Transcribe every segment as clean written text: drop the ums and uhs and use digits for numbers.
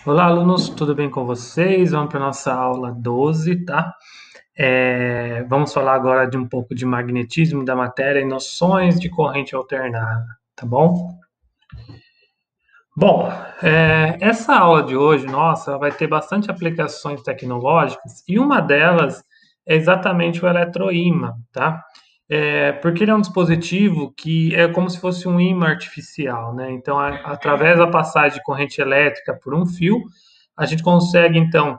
Olá, alunos, tudo bem com vocês? Vamos para a nossa aula 12, tá? Vamos falar agora de um pouco de magnetismo da matéria e noções de corrente alternada, tá bom? Bom, essa aula de hoje, nossa, vai ter bastante aplicações tecnológicas e uma delas é exatamente o eletroímã, tá? Porque ele é um dispositivo que é como se fosse um ímã artificial, né? Então, através da passagem de corrente elétrica por um fio, a gente consegue, então,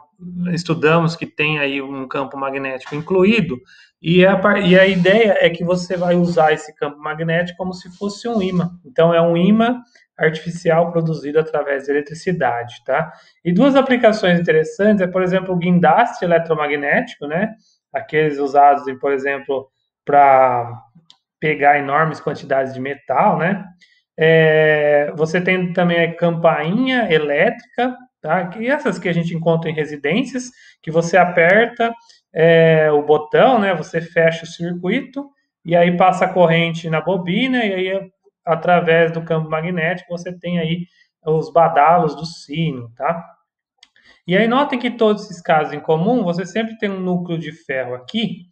estudamos que tem aí um campo magnético incluído, e a ideia é que você vai usar esse campo magnético como se fosse um ímã. Então, é um ímã artificial produzido através de eletricidade, tá? E duas aplicações interessantes é, por exemplo, o guindaste eletromagnético, né? Aqueles usados, por exemplo, para pegar enormes quantidades de metal, né? Você tem também a campainha elétrica, tá? E essas que a gente encontra em residências, que você aperta o botão, né? Você fecha o circuito e aí passa a corrente na bobina e aí através do campo magnético você tem aí os badalos do sino, tá? E aí notem que todos esses casos em comum, você sempre tem um núcleo de ferro aqui.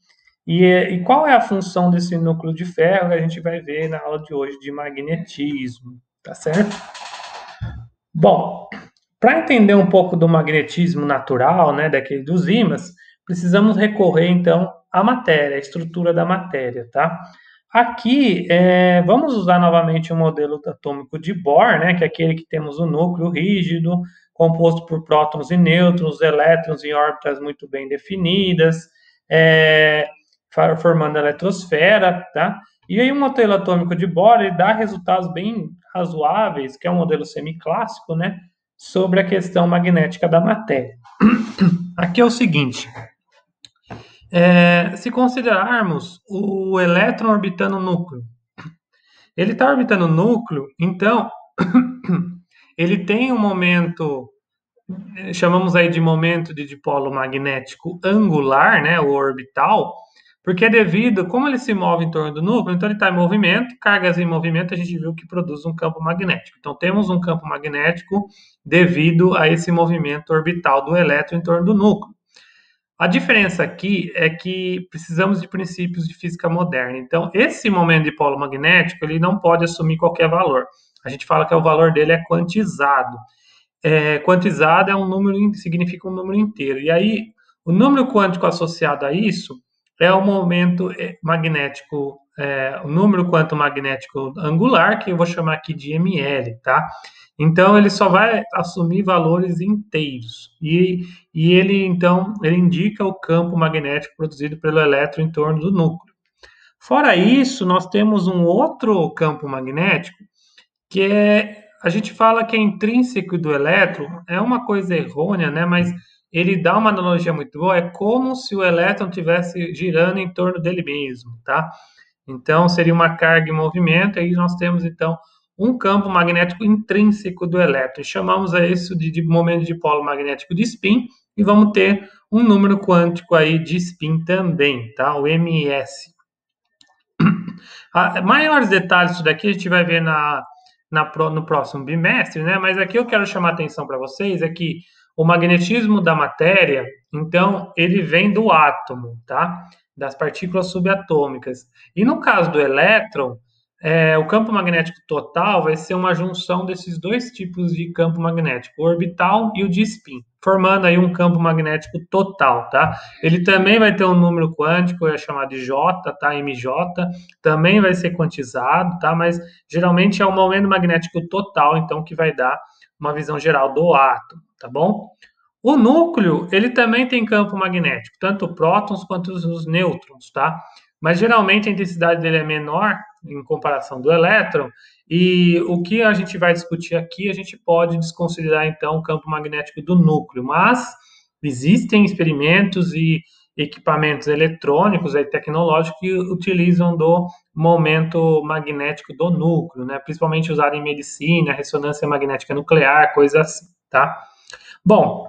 E qual é a função desse núcleo de ferro que a gente vai ver na aula de hoje de magnetismo, tá certo? Bom, para entender um pouco do magnetismo natural, né, daquele dos ímãs, precisamos recorrer então à matéria, à estrutura da matéria, tá? Aqui, vamos usar novamente o modelo atômico de Bohr, né, que é aquele que temos o núcleo rígido, composto por prótons e nêutrons, elétrons em órbitas muito bem definidas, é, formando a eletrosfera, tá? E aí o modelo atômico de Bohr ele dá resultados bem razoáveis, que é um modelo semiclássico, né, sobre a questão magnética da matéria. Aqui é o seguinte: se considerarmos o elétron orbitando o núcleo, ele está orbitando o núcleo, então ele tem um momento, chamamos aí de momento de dipolo magnético angular, né, o orbital, porque é devido, como ele se move em torno do núcleo, então ele está em movimento, cargas em movimento, a gente viu que produz um campo magnético. Então temos um campo magnético devido a esse movimento orbital do elétron em torno do núcleo. A diferença aqui é que precisamos de princípios de física moderna. Então, esse momento de polo magnético, ele não pode assumir qualquer valor. A gente fala que o valor dele é quantizado. Quantizado é um número, significa um número inteiro. E aí, o número quântico associado a isso é o momento magnético, o número quanto magnético angular, que eu vou chamar aqui de ml, tá? Então, ele só vai assumir valores inteiros. E ele, então, ele indica o campo magnético produzido pelo elétron em torno do núcleo. Fora isso, nós temos um outro campo magnético que a gente fala que é intrínseco do elétron, é uma coisa errônea, né? Mas ele dá uma analogia muito boa, é como se o elétron estivesse girando em torno dele mesmo, tá? Então, seria uma carga em movimento, e aí nós temos, então, um campo magnético intrínseco do elétron. Chamamos isso de momento de polo magnético de spin, e vamos ter um número quântico aí de spin também, tá? O ms. Maiores detalhes disso daqui a gente vai ver no próximo bimestre, né? Mas aqui eu quero chamar a atenção para vocês é que o magnetismo da matéria, então, ele vem do átomo, tá? Das partículas subatômicas. E no caso do elétron, o campo magnético total vai ser uma junção desses dois tipos de campo magnético, o orbital e o de spin, formando aí um campo magnético total, tá? Ele também vai ter um número quântico, é chamado de J, tá? MJ, também vai ser quantizado, tá? Mas geralmente é o momento magnético total, então, que vai dar uma visão geral do átomo, tá bom? O núcleo, ele também tem campo magnético, tanto prótons quanto os nêutrons, tá? Mas geralmente a intensidade dele é menor em comparação do elétron, e o que a gente vai discutir aqui, a gente pode desconsiderar então o campo magnético do núcleo, mas existem experimentos e equipamentos eletrônicos e tecnológicos que utilizam do momento magnético do núcleo, né? Principalmente usado em medicina, ressonância magnética nuclear, coisas assim, tá? Bom,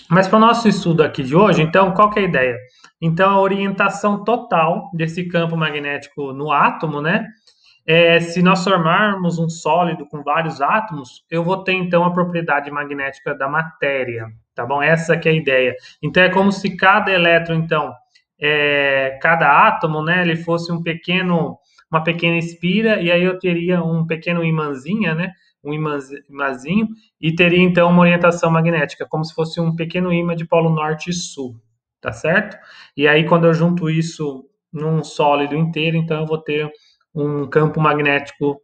mas para o nosso estudo aqui de hoje, então, qual que é a ideia? Então, a orientação total desse campo magnético no átomo, né? se nós formarmos um sólido com vários átomos, eu vou ter, então, a propriedade magnética da matéria, tá bom? Essa que é a ideia. Então, é como se cada elétron, então, cada átomo, né, ele fosse uma pequena espira, e aí eu teria um pequeno imãzinho, né, um imãzinho, e teria, então, uma orientação magnética, como se fosse um pequeno imã de polo norte e sul, tá certo? E aí, quando eu junto isso num sólido inteiro, então eu vou ter um campo magnético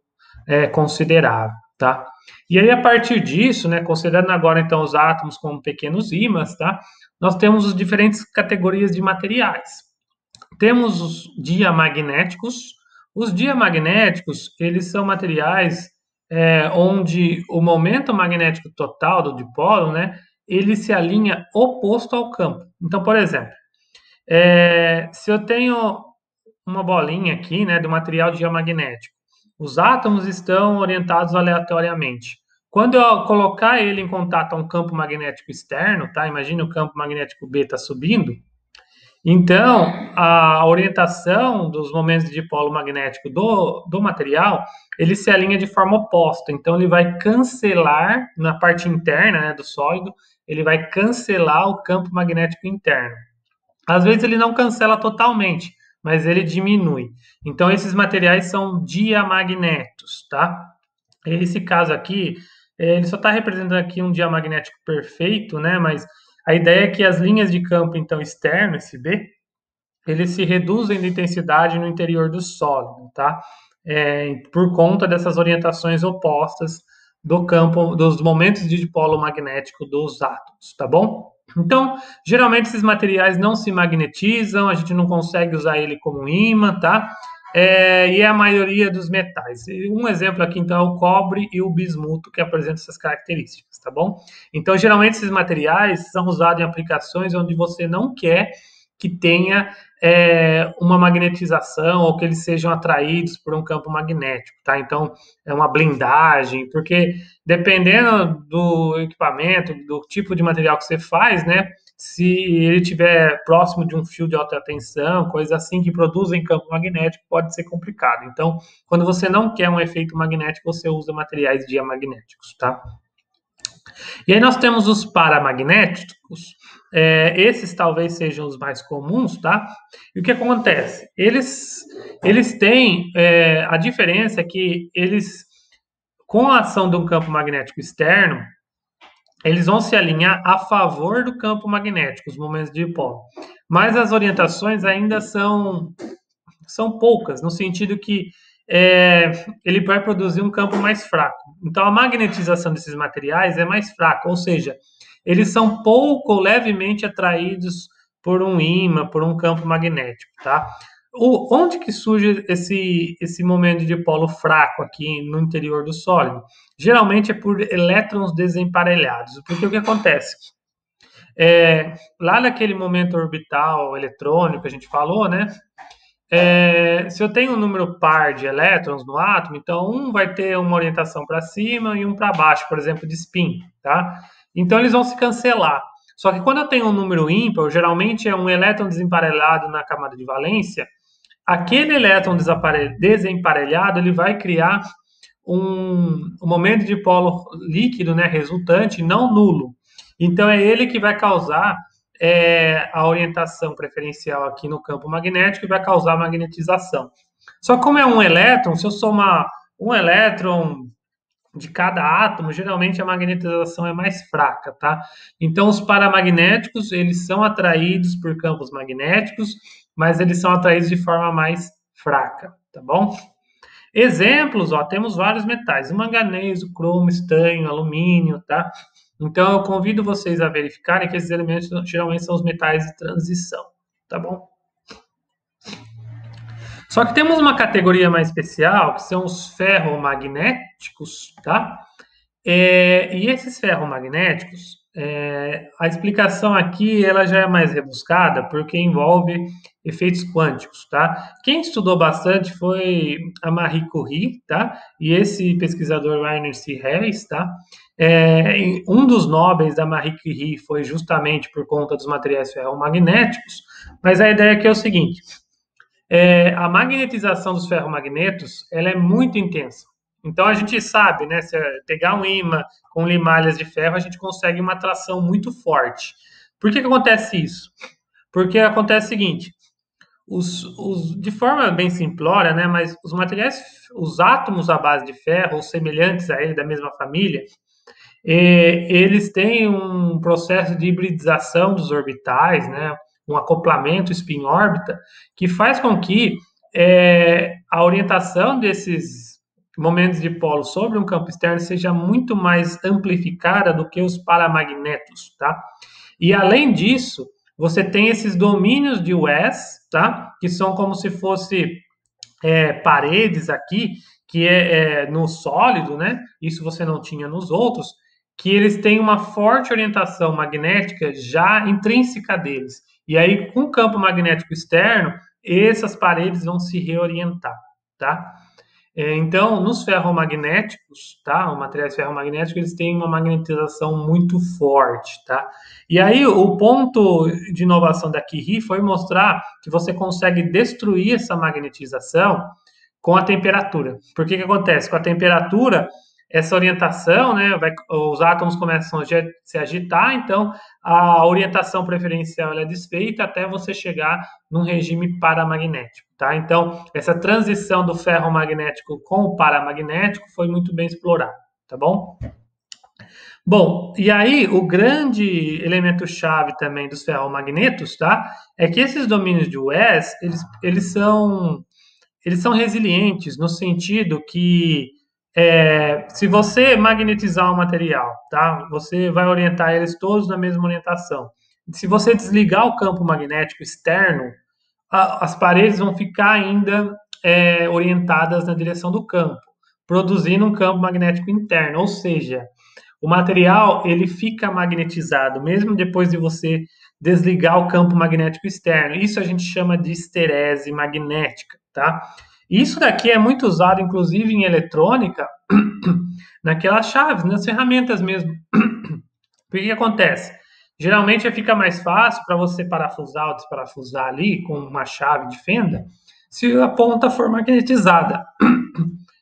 considerável, tá? E aí, a partir disso, né, considerando agora, então, os átomos como pequenos ímãs, tá? Nós temos as diferentes categorias de materiais. Temos os diamagnéticos. Os diamagnéticos, eles são materiais onde o momento magnético total do dipolo, né, ele se alinha oposto ao campo. Então, por exemplo, se eu tenho uma bolinha aqui, né, do material diamagnético, os átomos estão orientados aleatoriamente. Quando eu colocar ele em contato a um campo magnético externo, tá? Imagina o campo magnético B está subindo. Então, a orientação dos momentos de dipolo magnético do material, ele se alinha de forma oposta. Então, ele vai cancelar, na parte interna, né, do sólido, ele vai cancelar o campo magnético interno. Às vezes ele não cancela totalmente, mas ele diminui. Então, esses materiais são diamagnéticos, tá? Esse caso aqui, ele só está representando aqui um diamagnético perfeito, né? Mas a ideia é que as linhas de campo, então, externo, esse B, eles se reduzem de intensidade no interior do sólido, tá? Por conta dessas orientações opostas do campo, dos momentos de dipolo magnético dos átomos, tá bom? Então, geralmente esses materiais não se magnetizam, a gente não consegue usar ele como ímã, tá? E é a maioria dos metais. Um exemplo aqui, então, é o cobre e o bismuto, que apresentam essas características, tá bom? Então, geralmente esses materiais são usados em aplicações onde você não quer que tenha uma magnetização ou que eles sejam atraídos por um campo magnético, tá? Então, é uma blindagem, porque dependendo do equipamento, do tipo de material que você faz, né? Se ele estiver próximo de um fio de alta tensão, coisa assim que produzem campo magnético, pode ser complicado. Então, quando você não quer um efeito magnético, você usa materiais diamagnéticos, tá? E aí nós temos os paramagnéticos, esses talvez sejam os mais comuns, tá? E o que acontece? Eles têm, a diferença é que eles, com a ação de um campo magnético externo, eles vão se alinhar a favor do campo magnético, os momentos de dipolo. Mas as orientações ainda são poucas, no sentido que ele vai produzir um campo mais fraco. Então, a magnetização desses materiais é mais fraca, ou seja, eles são pouco ou levemente atraídos por um ímã, por um campo magnético, tá? Onde que surge esse momento de dipolo fraco aqui no interior do sólido? Geralmente é por elétrons desemparelhados, porque o que acontece? Lá naquele momento orbital eletrônico que a gente falou, né? Se eu tenho um número par de elétrons no átomo, então um vai ter uma orientação para cima e um para baixo, por exemplo, de spin, tá? Então eles vão se cancelar. Só que quando eu tenho um número ímpar, geralmente é um elétron desemparelhado na camada de valência, aquele elétron desemparelhado ele vai criar um momento de dipolo líquido, né, resultante, não nulo. Então é ele que vai causar a orientação preferencial aqui no campo magnético e vai causar a magnetização. Só que como é um elétron, se eu somar um elétron de cada átomo, geralmente a magnetização é mais fraca, tá? Então os paramagnéticos, eles são atraídos por campos magnéticos, mas eles são atraídos de forma mais fraca, tá bom? Exemplos, ó, temos vários metais, o manganês, o cromo, estanho, alumínio, tá? Então, eu convido vocês a verificarem que esses elementos geralmente são os metais de transição, tá bom? Só que temos uma categoria mais especial, que são os ferromagnéticos, tá? E esses ferromagnéticos, a explicação aqui ela já é mais rebuscada, porque envolve efeitos quânticos, tá? Quem estudou bastante foi a Marie Curie, tá? E esse pesquisador Rainer C. Harris, tá? Um dos nobres da Marie Curie foi justamente por conta dos materiais ferromagnéticos, mas a ideia aqui é o seguinte: A magnetização dos ferromagnetos, ela é muito intensa. Então a gente sabe, né, se pegar um ímã com limalhas de ferro, a gente consegue uma atração muito forte. Por que acontece isso? Porque acontece o seguinte, de forma bem simplória, né, mas os materiais, os átomos à base de ferro, ou semelhantes a ele, da mesma família, eles têm um processo de hibridização dos orbitais, né, um acoplamento spin-órbita, que faz com que a orientação desses momentos de polo sobre um campo externo seja muito mais amplificada do que os paramagnetos, tá? E além disso, você tem esses domínios de Wess, tá? Que são como se fosse paredes aqui, que no sólido, né? Isso você não tinha nos outros, que eles têm uma forte orientação magnética já intrínseca deles. E aí, com o campo magnético externo, essas paredes vão se reorientar, tá? Então, nos ferromagnéticos, tá? Os materiais ferromagnéticos, eles têm uma magnetização muito forte, tá? E aí, o ponto de inovação da Curie foi mostrar que você consegue destruir essa magnetização com a temperatura. Por que acontece? Com a temperatura, essa orientação, né, os átomos começam a se agitar, então a orientação preferencial é desfeita até você chegar num regime paramagnético, tá? Então, essa transição do ferromagnético com o paramagnético foi muito bem explorada, tá bom? Bom, e aí o grande elemento-chave também dos ferromagnetos, tá? É que esses domínios de Wess, eles são resilientes no sentido que se você magnetizar um material, tá? Você vai orientar eles todos na mesma orientação. Se você desligar o campo magnético externo, as paredes vão ficar ainda orientadas na direção do campo, produzindo um campo magnético interno, ou seja, o material ele fica magnetizado mesmo depois de você desligar o campo magnético externo. Isso a gente chama de esterese magnética, tá? Isso daqui é muito usado, inclusive, em eletrônica, naquelas chaves, nas ferramentas mesmo. Por que acontece? Geralmente fica mais fácil para você parafusar ou desparafusar ali com uma chave de fenda se a ponta for magnetizada.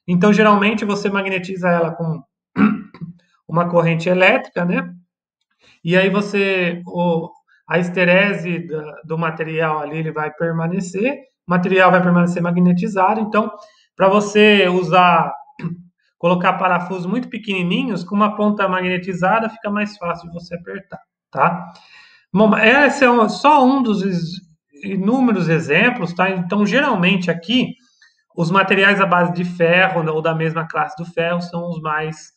Então, geralmente, você magnetiza ela com uma corrente elétrica, né? E aí a esterese do material ali ele vai permanecer, o material vai permanecer magnetizado. Então, para você colocar parafusos muito pequenininhos, com uma ponta magnetizada, fica mais fácil de você apertar, tá? Bom, esse é só um dos inúmeros exemplos, tá? Então, geralmente aqui, os materiais à base de ferro ou da mesma classe do ferro são os mais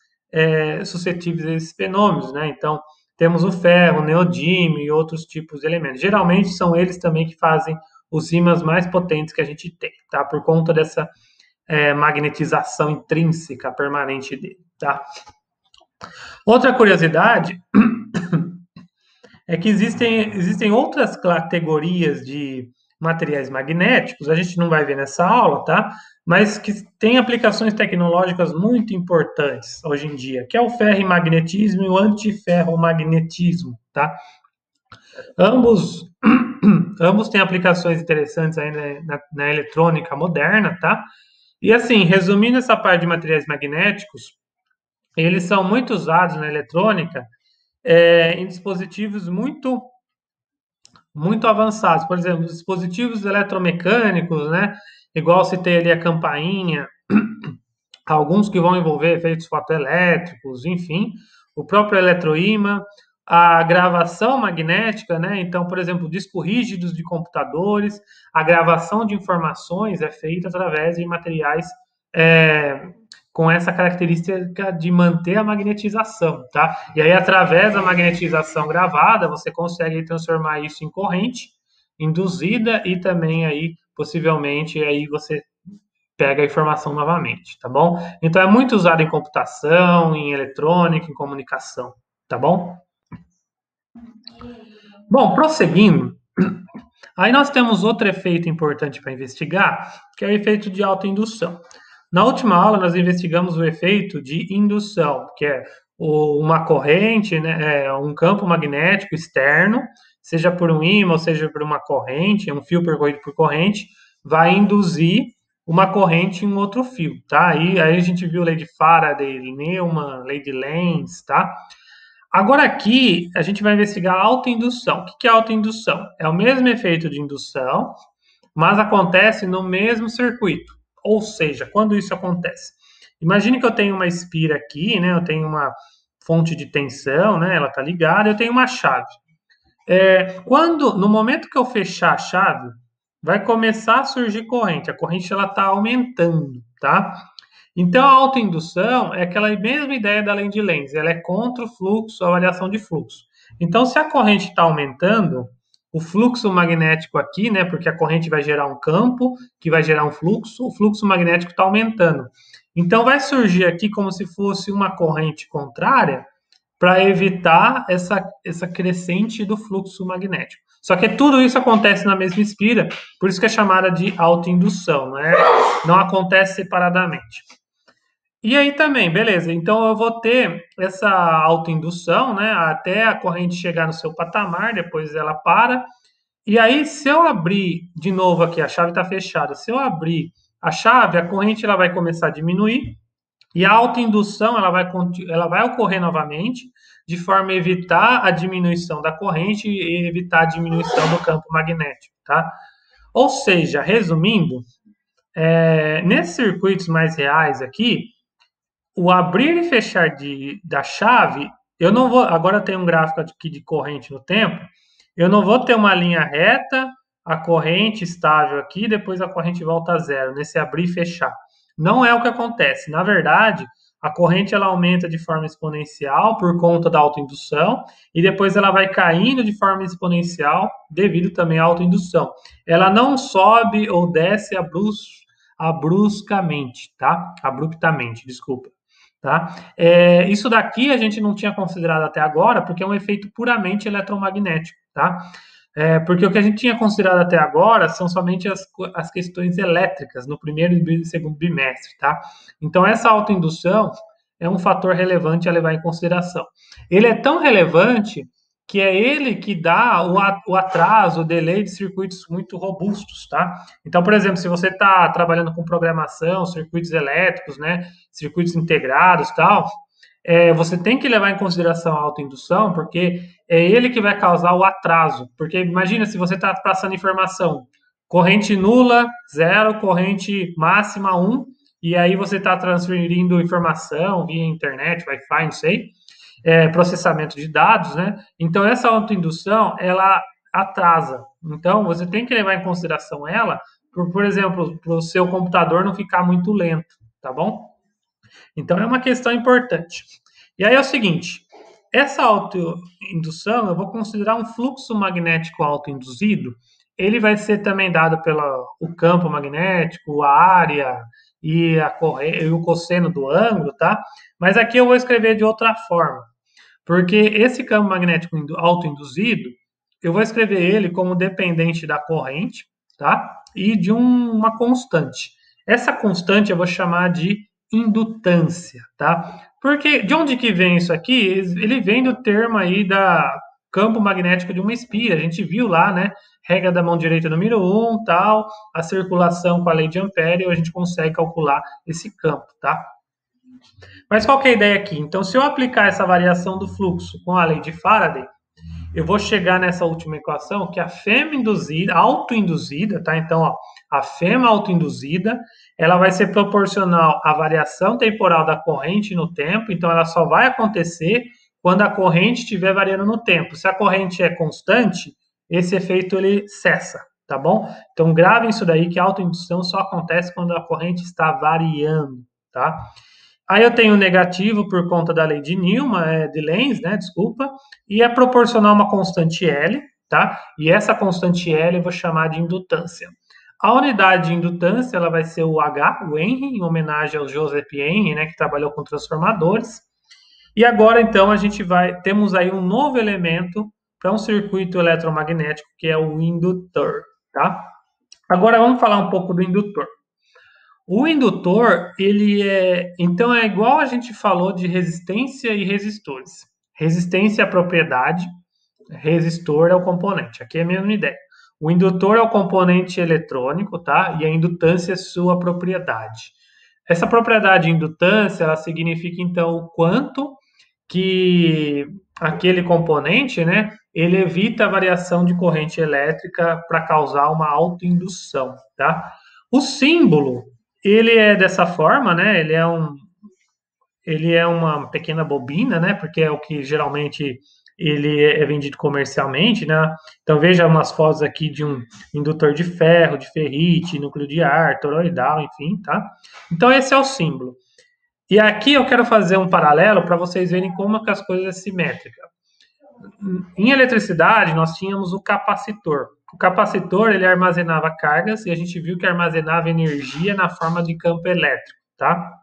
suscetíveis a esses fenômenos, né? Então, temos o ferro, o neodímio e outros tipos de elementos. Geralmente são eles também que fazem os ímãs mais potentes que a gente tem, tá? Por conta dessa magnetização intrínseca permanente dele, tá? Outra curiosidade é que existem outras categorias de materiais magnéticos, a gente não vai ver nessa aula, tá? Mas que tem aplicações tecnológicas muito importantes hoje em dia, que é o ferrimagnetismo e o antiferromagnetismo, tá? Ambos, ambos têm aplicações interessantes aí na eletrônica moderna, tá? E assim, resumindo essa parte de materiais magnéticos, eles são muito usados na eletrônica em dispositivos muito avançados. Por exemplo, dispositivos eletromecânicos, né? Igual citei ali a campainha, alguns que vão envolver efeitos fotoelétricos, enfim, o próprio eletroímã, a gravação magnética, né? Então, por exemplo, discos rígidos de computadores, a gravação de informações é feita através de materiais com essa característica de manter a magnetização, tá? E aí, através da magnetização gravada, você consegue transformar isso em corrente induzida e também aí, possivelmente, aí você pega a informação novamente, tá bom? Então, é muito usado em computação, em eletrônica, em comunicação, tá bom? Bom, prosseguindo, aí nós temos outro efeito importante para investigar, que é o efeito de autoindução. Na última aula, nós investigamos o efeito de indução, que é uma corrente, né, um campo magnético externo, seja por um ímã ou seja por uma corrente, um fio percorrido por corrente, vai induzir uma corrente em um outro fio, tá? Aí a gente viu lei de Faraday, Neumann, lei de Lenz, tá? Agora aqui a gente vai investigar a autoindução. O que é autoindução? É o mesmo efeito de indução, mas acontece no mesmo circuito. Ou seja, quando isso acontece? Imagine que eu tenho uma espira aqui, né? Eu tenho uma fonte de tensão, né? Ela está ligada, eu tenho uma chave. No momento que eu fechar a chave, vai começar a surgir corrente. A corrente ela está aumentando, tá? Então a autoindução é aquela mesma ideia da lei de Lenz. Ela é contra o fluxo, a variação de fluxo. Então, se a corrente está aumentando, o fluxo magnético aqui, né? Porque a corrente vai gerar um campo que vai gerar um fluxo, o fluxo magnético está aumentando. Então, vai surgir aqui como se fosse uma corrente contrária para evitar essa crescente do fluxo magnético. Só que tudo isso acontece na mesma espira, por isso que é chamada de autoindução, não acontece separadamente. E aí também, beleza, então eu vou ter essa autoindução, né, até a corrente chegar no seu patamar, depois ela para, e aí se eu abrir de novo aqui, a chave está fechada, se eu abrir a chave, a corrente ela vai começar a diminuir, e a autoindução ela vai ocorrer novamente, de forma a evitar a diminuição da corrente e evitar a diminuição do campo magnético, tá? Ou seja, resumindo, nesses circuitos mais reais aqui, o abrir e fechar da chave, eu não vou. Agora tem um gráfico aqui de corrente no tempo, eu não vou ter uma linha reta, a corrente estável aqui, depois a corrente volta a zero, nesse abrir e fechar. Não é o que acontece. Na verdade, a corrente ela aumenta de forma exponencial por conta da autoindução e depois ela vai caindo de forma exponencial devido também à autoindução. Ela não sobe ou desce bruscamente, tá? Abruptamente, desculpa. Tá? Isso daqui a gente não tinha considerado até agora, porque é um efeito puramente eletromagnético. Tá? Porque o que a gente tinha considerado até agora são somente as questões elétricas no primeiro e segundo bimestre. Tá? Então, essa autoindução é um fator relevante a levar em consideração. Ele é tão relevante que é ele que dá o atraso, o delay de circuitos muito robustos, tá? Então, por exemplo, se você está trabalhando com programação, circuitos elétricos, né, circuitos integrados, tal, você tem que levar em consideração a autoindução, porque é ele que vai causar o atraso. Porque imagina se você está passando informação, corrente nula, 0, corrente máxima, 1, e aí você está transferindo informação via internet, Wi-Fi, não sei, processamento de dados, né? Então, essa autoindução, ela atrasa. Então, você tem que levar em consideração ela, por exemplo, para o seu computador não ficar muito lento, tá bom? Então, é uma questão importante. E aí é o seguinte, essa autoindução, eu vou considerar um fluxo magnético autoinduzido, ele vai ser também dado pelo campo magnético, a área e o cosseno do ângulo, tá? Mas aqui eu vou escrever de outra forma, porque esse campo magnético autoinduzido, eu vou escrever ele como dependente da corrente, tá? E de uma constante. Essa constante eu vou chamar de indutância, tá? Porque de onde que vem isso aqui? Ele vem do termo aí da campo magnético de uma espira. A gente viu lá, né? Regra da mão direita número 1, tal, a circulação com a lei de Ampère, a gente consegue calcular esse campo, tá? Mas qual que é a ideia aqui? Então, se eu aplicar essa variação do fluxo com a lei de Faraday, eu vou chegar nessa última equação, que a fêmea induzida, autoinduzida, tá? Então, ó, a fêmea autoinduzida, ela vai ser proporcional à variação temporal da corrente no tempo, então ela só vai acontecer quando a corrente estiver variando no tempo. Se a corrente é constante, esse efeito ele cessa, tá bom? Então, gravem isso daí, que a autoindução só acontece quando a corrente está variando, tá? Aí eu tenho negativo por conta da lei de Neumann, de Lenz, né, desculpa, e é proporcional a uma constante L, tá? E essa constante L eu vou chamar de indutância. A unidade de indutância, ela vai ser o H, o Henry, em homenagem ao Joseph Henry, né, que trabalhou com transformadores. E agora, então, temos aí um novo elemento para um circuito eletromagnético, que é o indutor, tá? Agora vamos falar um pouco do indutor. O indutor, então é igual a gente falou de resistência e resistores. Resistência é a propriedade, resistor é o componente. Aqui é a mesma ideia. O indutor é o componente eletrônico, tá? E a indutância é sua propriedade. Essa propriedade de indutância, ela significa, então, o quanto que aquele componente, né, ele evita a variação de corrente elétrica para causar uma autoindução, tá? O símbolo, ele é dessa forma, né? Ele é uma pequena bobina, né? Porque é o que geralmente ele é vendido comercialmente, né? Então veja umas fotos aqui de um indutor de ferro, de ferrite, núcleo de ar, toroidal, enfim, tá? Então esse é o símbolo. E aqui eu quero fazer um paralelo para vocês verem como que as coisas é simétrica. Em eletricidade, nós tínhamos o capacitor. O capacitor, ele armazenava cargas e a gente viu que armazenava energia na forma de campo elétrico, tá?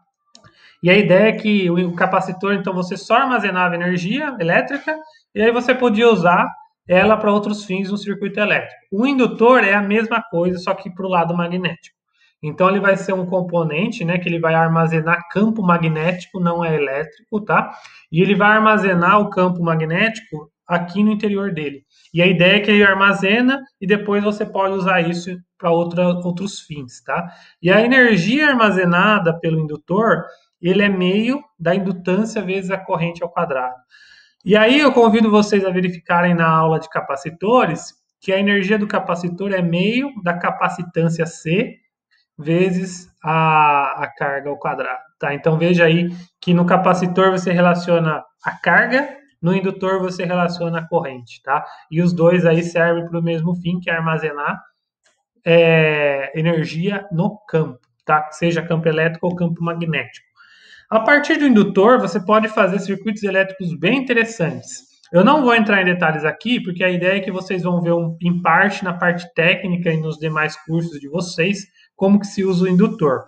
E a ideia é que o capacitor, então, você só armazenava energia elétrica e aí você podia usar ela para outros fins no circuito elétrico. O indutor é a mesma coisa, só que para o lado magnético. Então, ele vai ser um componente, né, que ele vai armazenar campo magnético, não é elétrico, tá? E ele vai armazenar o campo magnético aqui no interior dele. E a ideia é que ele armazena e depois você pode usar isso para outros fins, tá? E a energia armazenada pelo indutor, ele é meio da indutância vezes a corrente ao quadrado. E aí eu convido vocês a verificarem na aula de capacitores que a energia do capacitor é meio da capacitância C vezes a carga ao quadrado, tá? Então veja aí que no capacitor você relaciona a carga, no indutor você relaciona a corrente, tá? E os dois aí servem para o mesmo fim, que é armazenar energia no campo, tá? Seja campo elétrico ou campo magnético. A partir do indutor, você pode fazer circuitos elétricos bem interessantes. Eu não vou entrar em detalhes aqui, porque a ideia é que vocês vão ver em parte na parte técnica e nos demais cursos de vocês como que se usa o indutor.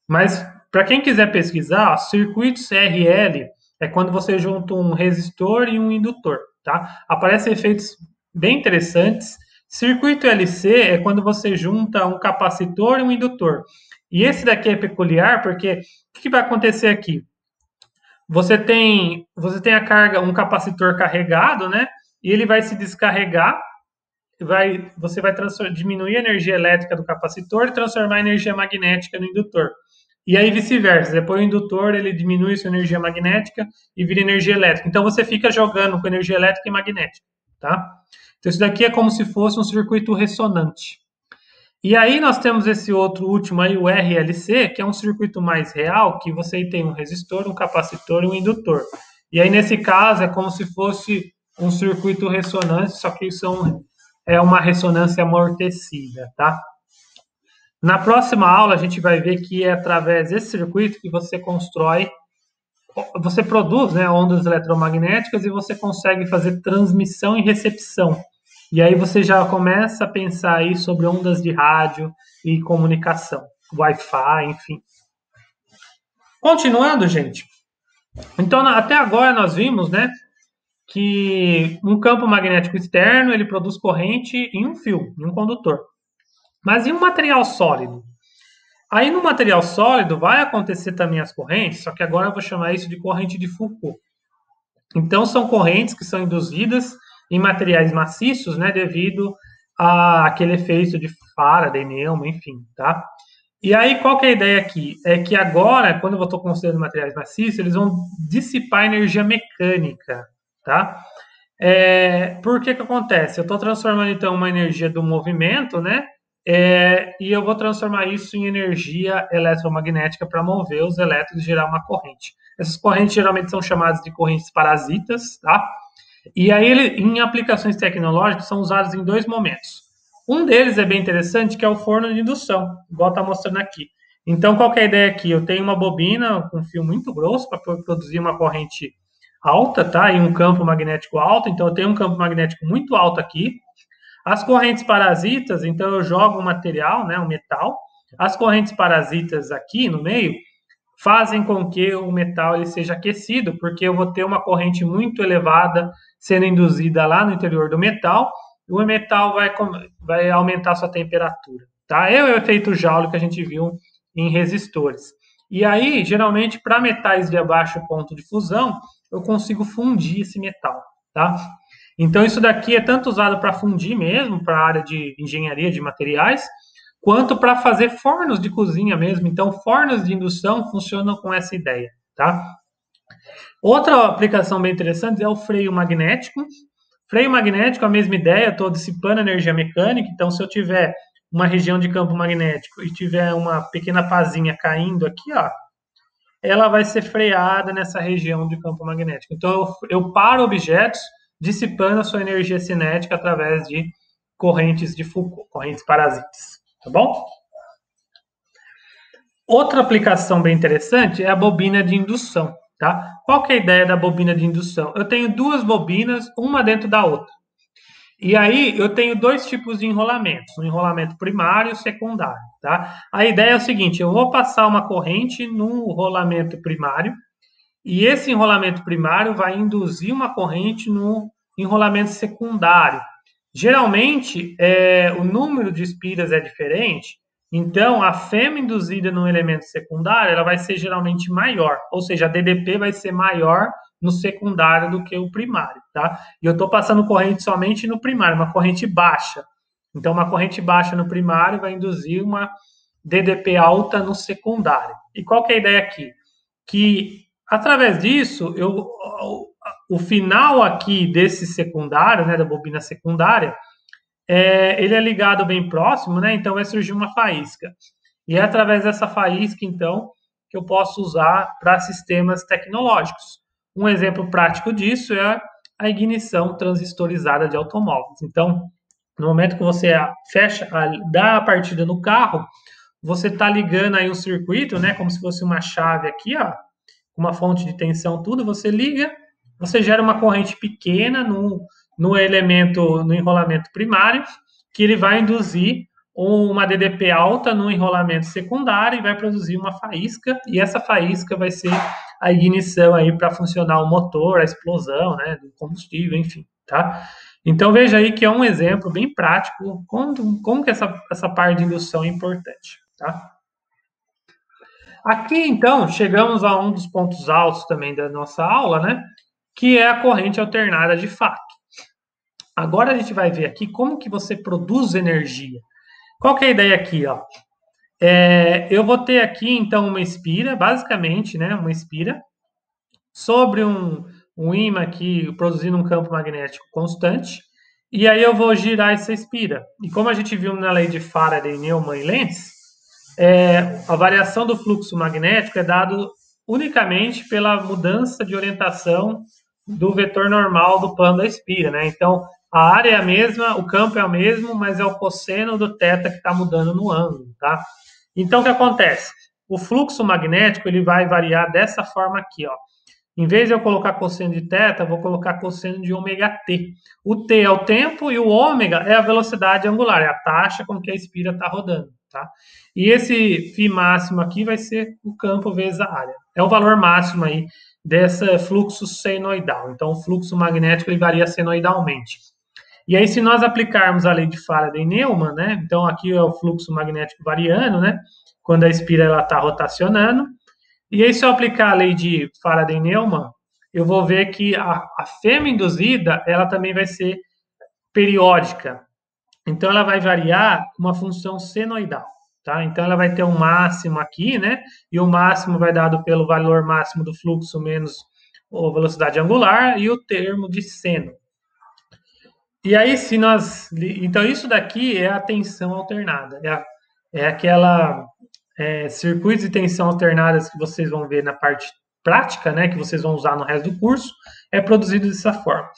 Mas para quem quiser pesquisar, circuitos CRL é quando você junta um resistor e um indutor, tá? Aparecem efeitos bem interessantes. Circuito LC é quando você junta um capacitor e um indutor. E esse daqui é peculiar porque o que vai acontecer aqui? Você tem a carga, um capacitor carregado, né? E ele vai se descarregar, você vai diminuir a energia elétrica do capacitor e transformar a energia magnética no indutor. E aí vice-versa, depois o indutor ele diminui sua energia magnética e vira energia elétrica. Então você fica jogando com energia elétrica e magnética, tá? Então isso daqui é como se fosse um circuito ressonante. E aí nós temos esse outro último aí, o RLC, que é um circuito mais real, que você tem um resistor, um capacitor e um indutor. E aí nesse caso é como se fosse um circuito ressonante, só que é uma ressonância amortecida, tá? Na próxima aula a gente vai ver que é através desse circuito que você produz, né, ondas eletromagnéticas e você consegue fazer transmissão e recepção. E aí você já começa a pensar aí sobre ondas de rádio e comunicação, Wi-Fi, enfim. Continuando, gente. Então, até agora nós vimos, né, que um campo magnético externo, ele produz corrente em um fio, em um condutor. Mas em um material sólido? Aí no material sólido vai acontecer também as correntes, só que agora eu vou chamar isso de corrente de Foucault. Então são correntes que são induzidas em materiais maciços, né, devido àquele efeito de Faraday, Neumann, enfim, tá? E aí qual que é a ideia aqui? É que agora, quando eu estou considerando materiais maciços, eles vão dissipar energia mecânica, tá? Por que acontece? Eu estou transformando então uma energia do movimento, né? E eu vou transformar isso em energia eletromagnética para mover os elétrons e gerar uma corrente. Essas correntes geralmente são chamadas de correntes parasitas, tá? E aí, em aplicações tecnológicas, são usados em dois momentos. Um deles é bem interessante, que é o forno de indução, igual está mostrando aqui. Então, qual que é a ideia aqui? Eu tenho uma bobina com fio muito grosso para produzir uma corrente alta, tá? E um campo magnético alto. Então, eu tenho um campo magnético muito alto aqui. As correntes parasitas, então eu jogo um material, né, um metal. As correntes parasitas aqui no meio fazem com que o metal ele seja aquecido, porque eu vou ter uma corrente muito elevada sendo induzida lá no interior do metal, e o metal vai aumentar sua temperatura. Tá? É o efeito Joule que a gente viu em resistores. E aí, geralmente, para metais de baixo ponto de fusão, eu consigo fundir esse metal. Tá? Então, isso daqui é tanto usado para fundir mesmo, para a área de engenharia de materiais, quanto para fazer fornos de cozinha mesmo. Então, fornos de indução funcionam com essa ideia, tá? Outra aplicação bem interessante é o freio magnético. Freio magnético, a mesma ideia, estou dissipando energia mecânica. Então, se eu tiver uma região de campo magnético e tiver uma pequena pazinha caindo aqui, ó, ela vai ser freada nessa região de campo magnético. Então, eu paro objetos dissipando a sua energia cinética através de correntes de Foucault, correntes parasitas, tá bom? Outra aplicação bem interessante é a bobina de indução, tá? Qual que é a ideia da bobina de indução? Eu tenho duas bobinas, uma dentro da outra. E aí eu tenho dois tipos de enrolamentos, um enrolamento primário e secundário, tá? A ideia é o seguinte, eu vou passar uma corrente no rolamento primário e esse enrolamento primário vai induzir uma corrente no enrolamento secundário. Geralmente, o número de espiras é diferente, então a fêmea induzida no elemento secundário ela vai ser geralmente maior, ou seja, a DDP vai ser maior no secundário do que o primário, tá? E eu estou passando corrente somente no primário, uma corrente baixa. Então, uma corrente baixa no primário vai induzir uma DDP alta no secundário. E qual que é a ideia aqui? Que através disso, o final aqui desse secundário, né, da bobina secundária, ele é ligado bem próximo, né? Então vai surgir uma faísca. E é através dessa faísca, então, que eu posso usar para sistemas tecnológicos. Um exemplo prático disso é a ignição transistorizada de automóveis. Então, no momento que você fecha, dá a partida no carro, você está ligando aí um circuito, né? Como se fosse uma chave aqui, ó, uma fonte de tensão, tudo. Você liga, você gera uma corrente pequena no elemento, no enrolamento primário, que ele vai induzir uma DDP alta no enrolamento secundário e vai produzir uma faísca, e essa faísca vai ser a ignição aí para funcionar o motor, a explosão, né, do combustível, enfim, tá? Então veja aí que é um exemplo bem prático como que essa parte de indução é importante, tá? Aqui então chegamos a um dos pontos altos também da nossa aula, né, que é a corrente alternada de fato. Agora a gente vai ver aqui como que você produz energia. Qual que é a ideia aqui, ó? Eu vou ter aqui, então, uma espira, basicamente, né, uma espira, sobre um ímã aqui produzindo um campo magnético constante, e aí eu vou girar essa espira. E como a gente viu na lei de Faraday, Neumann e Lenz, a variação do fluxo magnético é dado unicamente pela mudança de orientação do vetor normal do plano da espira, né? Então, a área é a mesma, o campo é o mesmo, mas é o cosseno do θ que está mudando no ângulo, tá? Então, o que acontece? O fluxo magnético ele vai variar dessa forma aqui, ó. Em vez de eu colocar cosseno de θ, eu vou colocar cosseno de ômega-t. O t é o tempo e o ômega é a velocidade angular, é a taxa com que a espira está rodando, tá? E esse φ máximo aqui vai ser o campo vezes a área. É o valor máximo aí desse fluxo senoidal. Então, o fluxo magnético ele varia senoidalmente. E aí, se nós aplicarmos a lei de Faraday e Neumann, né? Então, aqui é o fluxo magnético variando, né? Quando a espira está rotacionando. E aí, se eu aplicar a lei de Faraday e Neumann, eu vou ver que a fêmea induzida, ela também vai ser periódica. Então, ela vai variar uma função senoidal, tá? Então, ela vai ter um máximo aqui, né? E o máximo vai dado pelo valor máximo do fluxo menos a velocidade angular e o termo de seno. E aí, se nós... Então, isso daqui é a tensão alternada. É aquela... circuitos de tensão alternadas que vocês vão ver na parte prática, né, que vocês vão usar no resto do curso, é produzido dessa forma.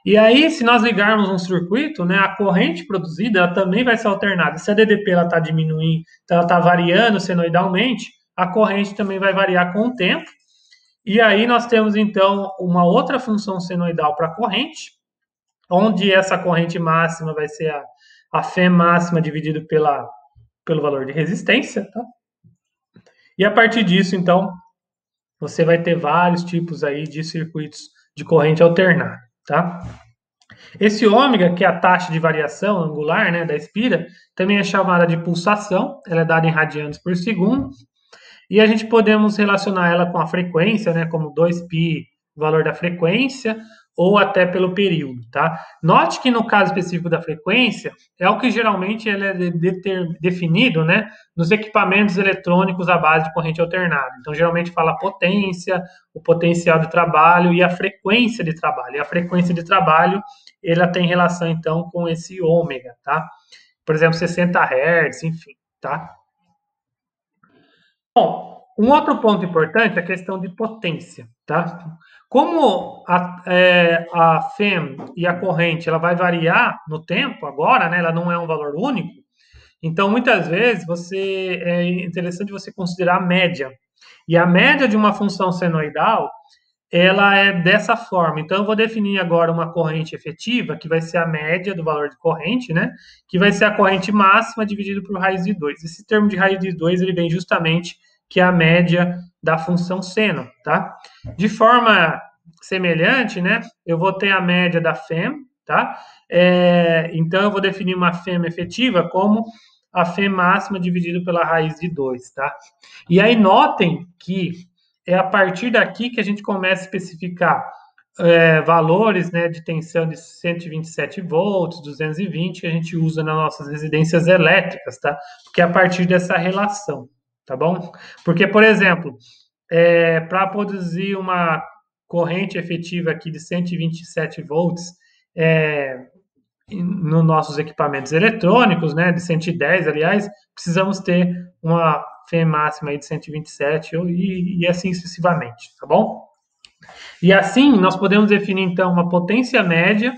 E aí, se nós ligarmos um circuito, né, a corrente produzida ela também vai ser alternada. Se a DDP está diminuindo, então ela está variando senoidalmente, a corrente também vai variar com o tempo. E aí nós temos, então, uma outra função senoidal para a corrente, onde essa corrente máxima vai ser a φ máxima dividido pelo valor de resistência, tá? E a partir disso, então, você vai ter vários tipos aí de circuitos de corrente alternada, tá? Esse ômega, que é a taxa de variação angular, né, da espira, também é chamada de pulsação, ela é dada em radianos por segundo, e a gente podemos relacionar ela com a frequência, né, como 2π, o valor da frequência, ou até pelo período, tá? Note que no caso específico da frequência, é o que geralmente ele é definido, né, nos equipamentos eletrônicos à base de corrente alternada. Então, geralmente fala potência, o potencial de trabalho e a frequência de trabalho. E a frequência de trabalho, ela tem relação, então, com esse ômega, tá? Por exemplo, 60 Hz, enfim, tá? Bom, um outro ponto importante é a questão de potência, tá? Como a FEM e a corrente ela vai variar no tempo agora, né? Ela não é um valor único. Então, muitas vezes é interessante você considerar a média. E a média de uma função senoidal ela é dessa forma. Então, eu vou definir agora uma corrente efetiva, que vai ser a média do valor de corrente, né? Que vai ser a corrente máxima dividido por raiz de 2. Esse termo de raiz de 2 ele vem justamente que é a média da função seno, tá? De forma semelhante, né? Eu vou ter a média da FEM, tá? Então, eu vou definir uma FEM efetiva como a FEM máxima dividido pela raiz de 2, tá? E aí, notem que é a partir daqui que a gente começa a especificar valores, né, de tensão de 127 volts, 220, que a gente usa nas nossas residências elétricas, tá? Porque é a partir dessa relação, tá bom? Porque, por exemplo, para produzir uma corrente efetiva aqui de 127 volts nos nossos equipamentos eletrônicos, né, de 110, aliás, precisamos ter uma FEM máxima aí de 127 e assim sucessivamente, tá bom? E assim, nós podemos definir, então, uma potência média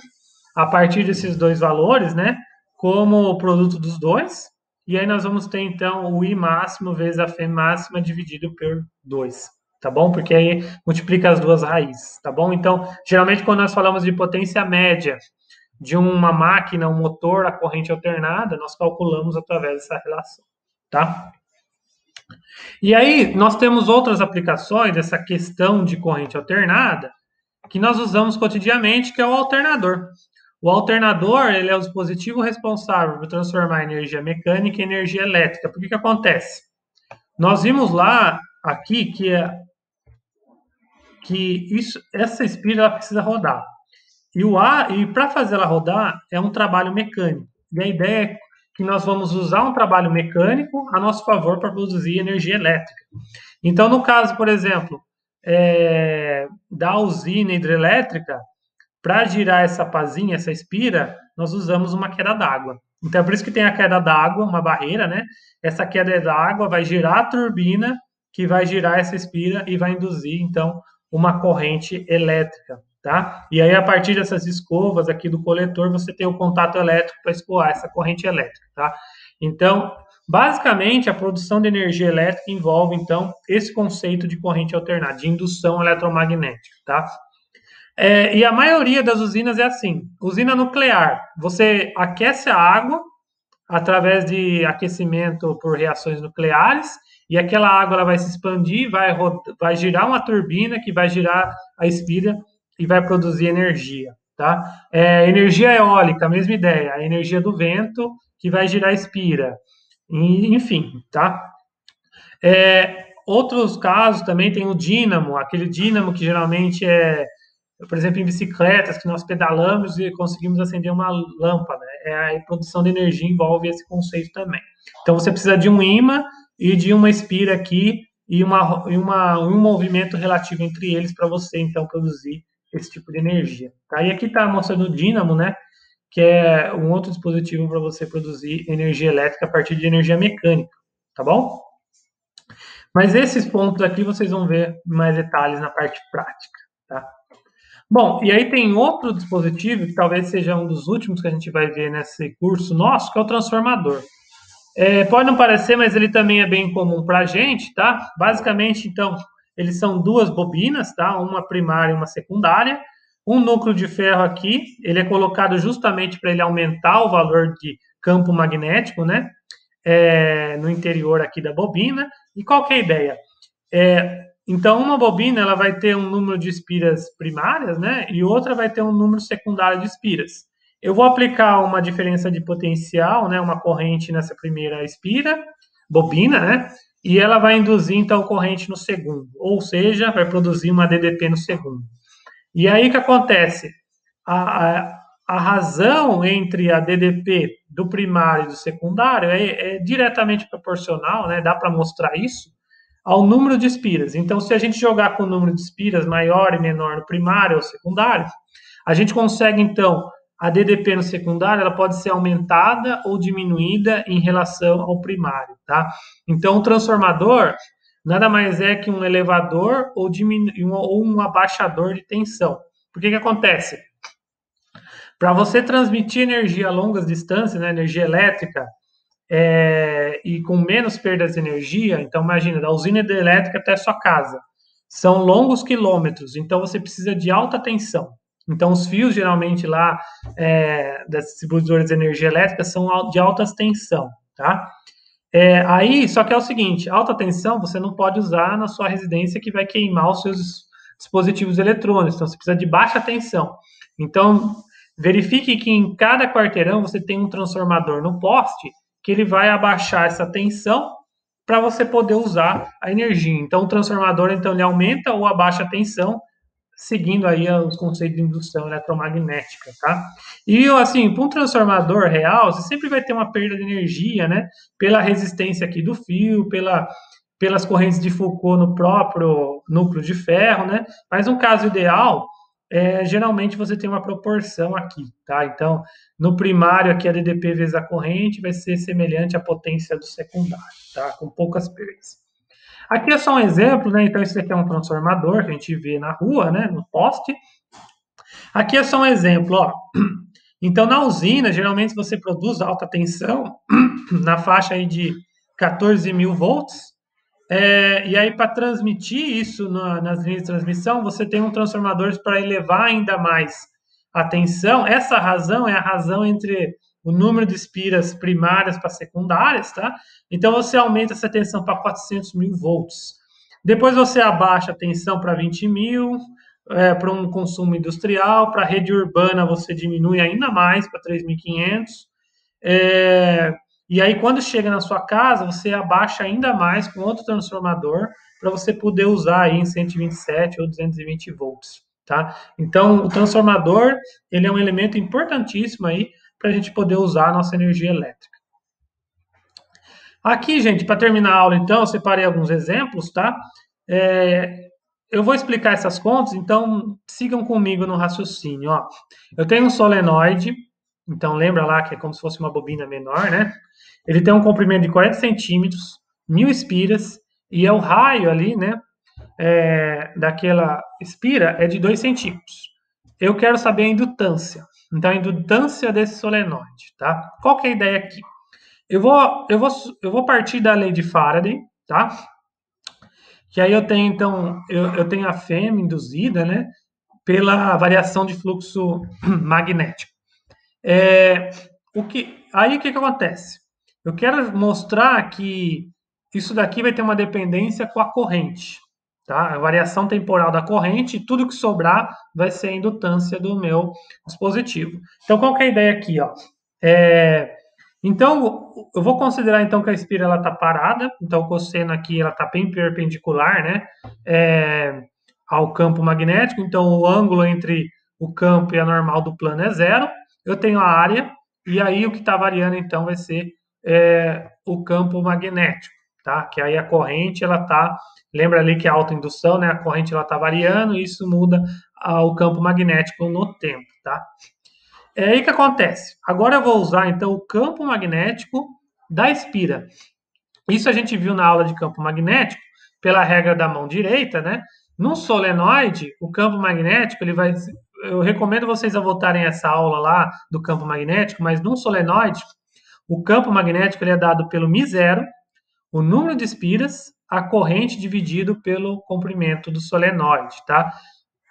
a partir desses dois valores, né, como o produto dos dois, e aí nós vamos ter, então, o I máximo vezes a FEM máxima dividido por 2, tá bom? Porque aí multiplica as duas raízes, tá bom? Então, geralmente, quando nós falamos de potência média de uma máquina, um motor a corrente alternada, nós calculamos através dessa relação, tá? E aí, nós temos outras aplicações dessa questão de corrente alternada que nós usamos cotidianamente, que é o alternador. O alternador, ele é o dispositivo responsável por transformar energia mecânica em energia elétrica. Por que acontece? Nós vimos lá, aqui, essa espira ela precisa rodar. E para fazer ela rodar, é um trabalho mecânico. E a ideia é que nós vamos usar um trabalho mecânico a nosso favor para produzir energia elétrica. Então, no caso, por exemplo, da usina hidrelétrica, para girar essa pazinha, essa espira, nós usamos uma queda d'água. Então, é por isso que tem a queda d'água, uma barreira, né? Essa queda d'água vai girar a turbina, que vai girar essa espira e vai induzir, então, uma corrente elétrica, tá? E aí, a partir dessas escovas aqui do coletor, você tem o contato elétrico para escoar essa corrente elétrica, tá? Então, basicamente, a produção de energia elétrica envolve, então, esse conceito de corrente alternada, de indução eletromagnética, tá? E a maioria das usinas é assim. Usina nuclear, você aquece a água através de aquecimento por reações nucleares e aquela água ela vai se expandir, vai girar uma turbina que vai girar a espira e vai produzir energia, tá? Energia eólica, a mesma ideia, a energia do vento que vai girar a espira, enfim, tá? Outros casos também tem o dínamo, aquele dínamo que geralmente por exemplo, em bicicletas que nós pedalamos e conseguimos acender uma lâmpada. A produção de energia envolve esse conceito também. Então, você precisa de um ímã e de uma espira aqui e um movimento relativo entre eles para você, então, produzir esse tipo de energia. Tá? E aqui está mostrando o dínamo, né? Que é um outro dispositivo para você produzir energia elétrica a partir de energia mecânica. Tá bom? Mas esses pontos aqui vocês vão ver mais detalhes na parte prática. Tá? Bom, e aí tem outro dispositivo, que talvez seja um dos últimos que a gente vai ver nesse curso nosso, que é o transformador. Pode não parecer, mas ele também é bem comum para a gente, tá? Basicamente, então, eles são duas bobinas, tá? Uma primária e uma secundária. Um núcleo de ferro aqui, ele é colocado justamente para ele aumentar o valor de campo magnético, né? No interior aqui da bobina. E qual que é a ideia? Então, uma bobina ela vai ter um número de espiras primárias, né? E outra vai ter um número secundário de espiras. Eu vou aplicar uma diferença de potencial, né? Uma corrente nessa primeira espira, bobina, né? E ela vai induzir, então, corrente no segundo. Ou seja, vai produzir uma DDP no segundo. E aí o que acontece? A razão entre a DDP do primário e do secundário é diretamente proporcional, né? Dá para mostrar isso, ao número de espiras. Então, se a gente jogar com o número de espiras maior e menor no primário ou secundário, a gente consegue, então, a DDP no secundário, ela pode ser aumentada ou diminuída em relação ao primário, tá? Então, o transformador nada mais é que um elevador ou um abaixador de tensão. Por que acontece? Para você transmitir energia a longas distâncias, né, energia elétrica, e com menos perdas de energia, então imagina, da usina hidrelétrica até a sua casa, são longos quilômetros, então você precisa de alta tensão. Então os fios geralmente lá das distribuidoras de energia elétrica são de alta tensão, tá? Aí, só que é o seguinte, alta tensão você não pode usar na sua residência que vai queimar os seus dispositivos eletrônicos, então você precisa de baixa tensão. Então, verifique que em cada quarteirão você tem um transformador no poste que ele vai abaixar essa tensão para você poder usar a energia. Então, o transformador, então, ele aumenta ou abaixa a tensão, seguindo aí os conceitos de indução eletromagnética, tá? E, assim, para um transformador real, você sempre vai ter uma perda de energia, né? Pela resistência aqui do fio, pelas correntes de Foucault no próprio núcleo de ferro, né? Mas um caso ideal geralmente você tem uma proporção aqui, tá? Então, no primário aqui a DDP vezes a corrente vai ser semelhante à potência do secundário, tá? Com poucas perdas. Aqui é só um exemplo, né? Então, esse aqui é um transformador que a gente vê na rua, né? No poste. Aqui é só um exemplo, ó. Então, na usina, geralmente você produz alta tensão na faixa aí de 14.000 volts. E aí, para transmitir isso nas linhas de transmissão, você tem um transformador para elevar ainda mais a tensão. Essa razão é a razão entre o número de espiras primárias para secundárias, tá? Então, você aumenta essa tensão para 400.000 volts. Depois, você abaixa a tensão para 20.000, para um consumo industrial. Para a rede urbana, você diminui ainda mais para 3.500. E aí, quando chega na sua casa, você abaixa ainda mais com outro transformador para você poder usar aí em 127 ou 220 volts, tá? Então, o transformador, ele é um elemento importantíssimo aí para a gente poder usar a nossa energia elétrica. Aqui, gente, para terminar a aula, então, eu separei alguns exemplos, tá? Eu vou explicar essas contas, então sigam comigo no raciocínio, ó. Eu tenho um solenoide, então lembra lá que é como se fosse uma bobina menor, né? Ele tem um comprimento de 40 centímetros, 1.000 espiras, e o raio ali, né, daquela espira é de 2 centímetros. Eu quero saber a indutância. Então, a indutância desse solenoide, tá? Qual que é a ideia aqui? Eu vou partir da lei de Faraday, tá? Que aí eu tenho, então, eu tenho a fêmea induzida, né, pela variação de fluxo magnético. Aí o que acontece? Eu quero mostrar que isso daqui vai ter uma dependência com a corrente, tá? A variação temporal da corrente e tudo que sobrar vai ser a indutância do meu dispositivo. Então, qual que é a ideia aqui, ó? Então, eu vou considerar então que a espira ela está parada, então o cosseno aqui ela está bem perpendicular, né, ao campo magnético, então o ângulo entre o campo e a normal do plano é zero. Eu tenho a área, e aí o que está variando então vai ser o campo magnético, tá? Que aí a corrente ela está, lembra ali que a autoindução, né? A corrente ela está variando e isso muda o campo magnético no tempo, tá? É aí que acontece. Agora eu vou usar então o campo magnético da espira. Isso a gente viu na aula de campo magnético pela regra da mão direita, né? Num solenoide, o campo magnético ele vai. Eu recomendo vocês a voltarem essa aula lá do campo magnético, mas num solenoide, o campo magnético ele é dado pelo μ0, o número de espiras, a corrente dividido pelo comprimento do solenoide, tá?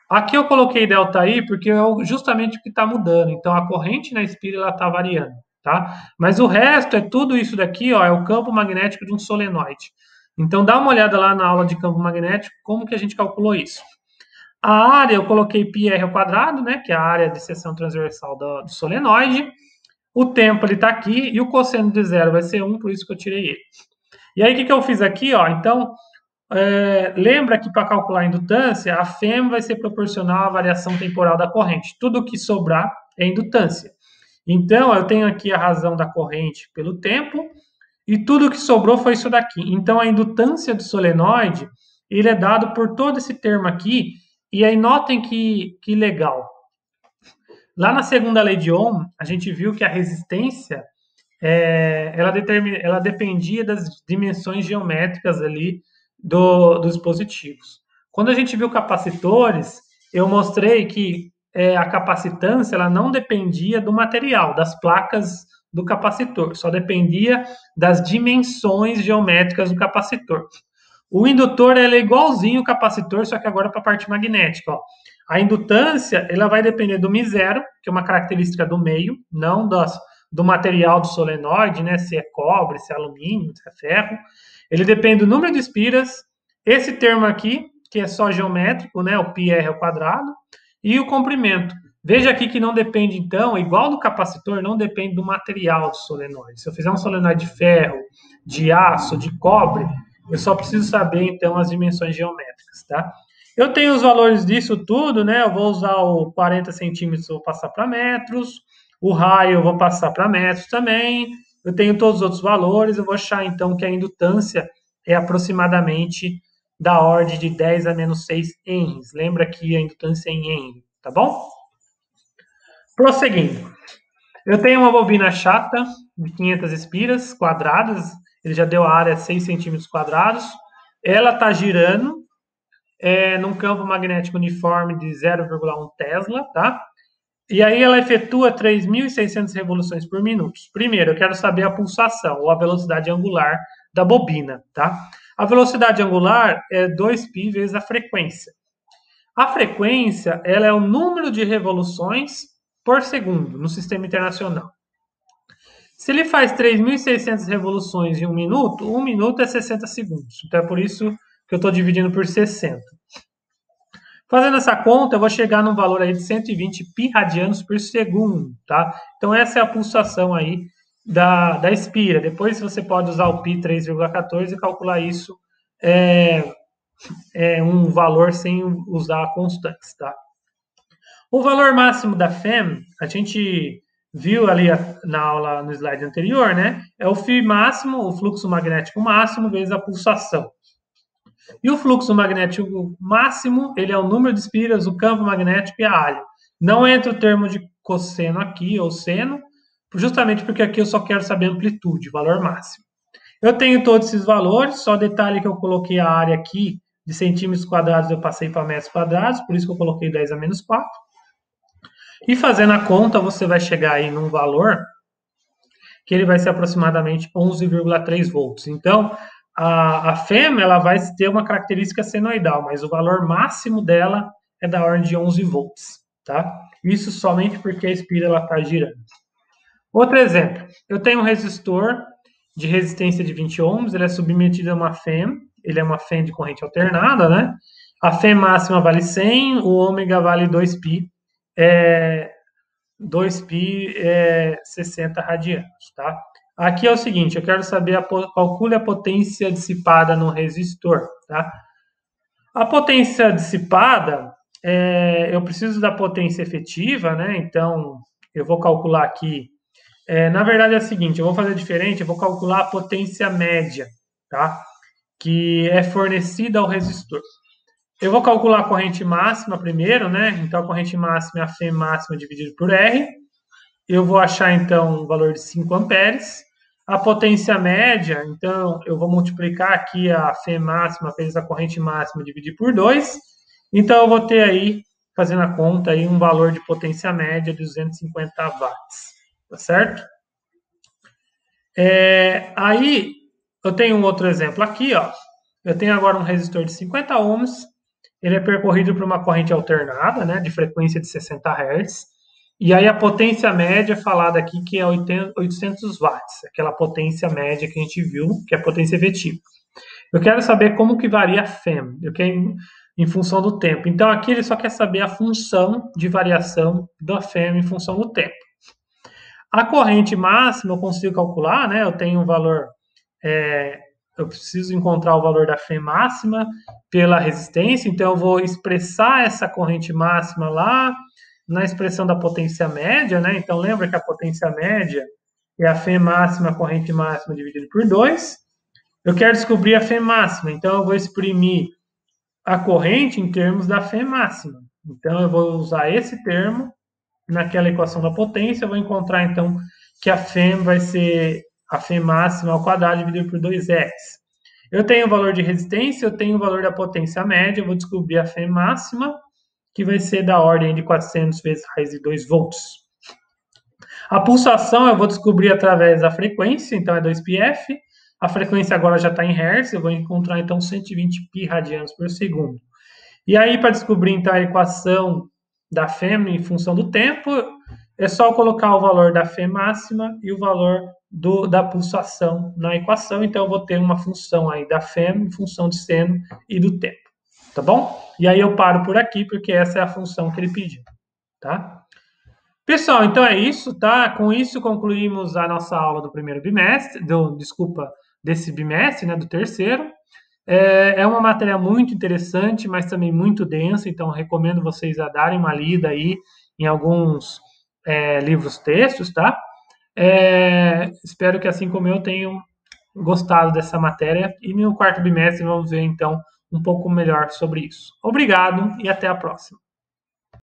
Aqui eu coloquei ΔI porque é justamente o que está mudando. Então, a corrente na espira ela está variando, tá? Mas o resto é tudo isso daqui, ó, é o campo magnético de um solenoide. Então, dá uma olhada lá na aula de campo magnético, como que a gente calculou isso. A área eu coloquei πr ao quadrado, né, que é a área de seção transversal do solenoide. O tempo ele está aqui e o cosseno de zero vai ser 1, por isso que eu tirei ele. E aí, o que eu fiz aqui, ó? Então, Lembra que para calcular a indutância, a FEM vai ser proporcional à variação temporal da corrente. Tudo que sobrar é indutância. Então, eu tenho aqui a razão da corrente pelo tempo, e tudo que sobrou foi isso daqui. Então, a indutância do solenoide, ele é dado por todo esse termo aqui, e aí notem que legal. Lá na segunda lei de Ohm, a gente viu que a resistência, ela dependia das dimensões geométricas ali dos dispositivos. Quando a gente viu capacitores, eu mostrei que a capacitância ela não dependia do material, das placas do capacitor, só dependia das dimensões geométricas do capacitor. O indutor é igualzinho o capacitor, só que agora para a parte magnética. Ó. A indutância ela vai depender do μ0, que é uma característica do meio, não do material do solenoide, né? Se é cobre, se é alumínio, se é ferro. Ele depende do número de espiras, esse termo aqui, que é só geométrico, né? O πr ao quadrado, e o comprimento. Veja aqui que não depende, então, igual do capacitor, não depende do material do solenoide. Se eu fizer um solenoide de ferro, de aço, de cobre, eu só preciso saber, então, as dimensões geométricas, tá? Eu tenho os valores disso tudo, né? Eu vou usar o 40 centímetros, vou passar para metros, o raio eu vou passar para metros também, eu tenho todos os outros valores, eu vou achar, então, que a indutância é aproximadamente da ordem de 10 a menos 6 henries. Lembra que a indutância é em henry, tá bom? Prosseguindo. Eu tenho uma bobina chata de 500 espiras quadradas, ele já deu a área 6 centímetros quadrados. Ela está girando num campo magnético uniforme de 0,1 Tesla, tá? E aí ela efetua 3.600 revoluções por minuto. Primeiro, eu quero saber a pulsação, ou a velocidade angular da bobina, tá? A velocidade angular é 2π vezes a frequência. A frequência, ela é o número de revoluções por segundo no sistema internacional. Se ele faz 3.600 revoluções em um minuto é 60 segundos. Então é por isso que eu estou dividindo por 60. Fazendo essa conta, eu vou chegar num valor aí de 120 pi radianos por segundo, tá? Então essa é a pulsação aí da espira. Depois você pode usar o pi 3,14 e calcular isso um valor sem usar constantes, tá? O valor máximo da FEM, a gente viu ali na aula, no slide anterior, né? É o φ máximo, o fluxo magnético máximo, vezes a pulsação. E o fluxo magnético máximo, ele é o número de espiras, o campo magnético e a área. Não entra o termo de cosseno aqui, ou seno, justamente porque aqui eu só quero saber a amplitude, valor máximo. Eu tenho todos esses valores, só detalhe que eu coloquei a área aqui, de centímetros quadrados eu passei para metros quadrados, por isso que eu coloquei 10 a menos 4. E fazendo a conta, você vai chegar aí num valor que ele vai ser aproximadamente 11,3 volts. Então, a FEM ela vai ter uma característica senoidal, mas o valor máximo dela é da ordem de 11 volts, tá? Isso somente porque a espira está girando. Outro exemplo, eu tenho um resistor de resistência de 20 ohms, ele é submetido a uma FEM, ele é uma FEM de corrente alternada, né? A FEM máxima vale 100, o ômega vale 2π, 2π 60 radianos, tá? Aqui é o seguinte, eu quero saber, calcule a potência dissipada no resistor, tá? A potência dissipada, eu preciso da potência efetiva, né? Então, eu vou calcular aqui, na verdade é o seguinte, eu vou fazer diferente, eu vou calcular a potência média, tá? Que é fornecida ao resistor. Eu vou calcular a corrente máxima primeiro, né? Então, a corrente máxima é a FEM máxima dividido por R. Eu vou achar, então, o valor de 5 amperes. A potência média, então, eu vou multiplicar aqui a FEM máxima vezes a corrente máxima dividir por 2. Então, eu vou ter aí, fazendo a conta, aí, um valor de potência média de 250 watts. Tá certo? Aí, eu tenho um outro exemplo aqui, ó. Eu tenho agora um resistor de 50 ohms. Ele é percorrido por uma corrente alternada, né, de frequência de 60 Hz. E aí a potência média falada aqui, que é 800 watts, aquela potência média que a gente viu, que é a potência efetiva. Eu quero saber como que varia a FEM, em função do tempo. Então aqui ele só quer saber a função de variação da FEM em função do tempo. A corrente máxima eu consigo calcular, né? Eu tenho um valor, eu preciso encontrar o valor da Fê máxima pela resistência, então eu vou expressar essa corrente máxima lá na expressão da potência média, né? Então lembra que a potência média é a Fê máxima, a corrente máxima dividido por 2. Eu quero descobrir a Fê máxima, então eu vou exprimir a corrente em termos da Fê máxima. Então eu vou usar esse termo naquela equação da potência, eu vou encontrar então que a Fê vai ser a Fê máxima ao quadrado dividido por 2x. Eu tenho o valor de resistência, eu tenho o valor da potência média, eu vou descobrir a Fê máxima, que vai ser da ordem de 400 vezes raiz de 2 volts. A pulsação eu vou descobrir através da frequência, então é 2πf. A frequência agora já está em Hz, eu vou encontrar então 120 pi radianos por segundo. E aí, para descobrir então a equação da Fê em função do tempo, é só colocar o valor da Fê máxima e o valor da pulsação na equação. Então, eu vou ter uma função aí da Fê em função de seno e do tempo. Tá bom? E aí eu paro por aqui, porque essa é a função que ele pediu. Tá? Pessoal, então é isso, tá? Com isso concluímos a nossa aula do primeiro bimestre, desse bimestre, né, do terceiro. É uma matéria muito interessante, mas também muito densa, então recomendo vocês a darem uma lida aí em alguns livros textos, tá? Espero que assim como eu tenham gostado dessa matéria e no quarto bimestre vamos ver então um pouco melhor sobre isso. Obrigado e até a próxima.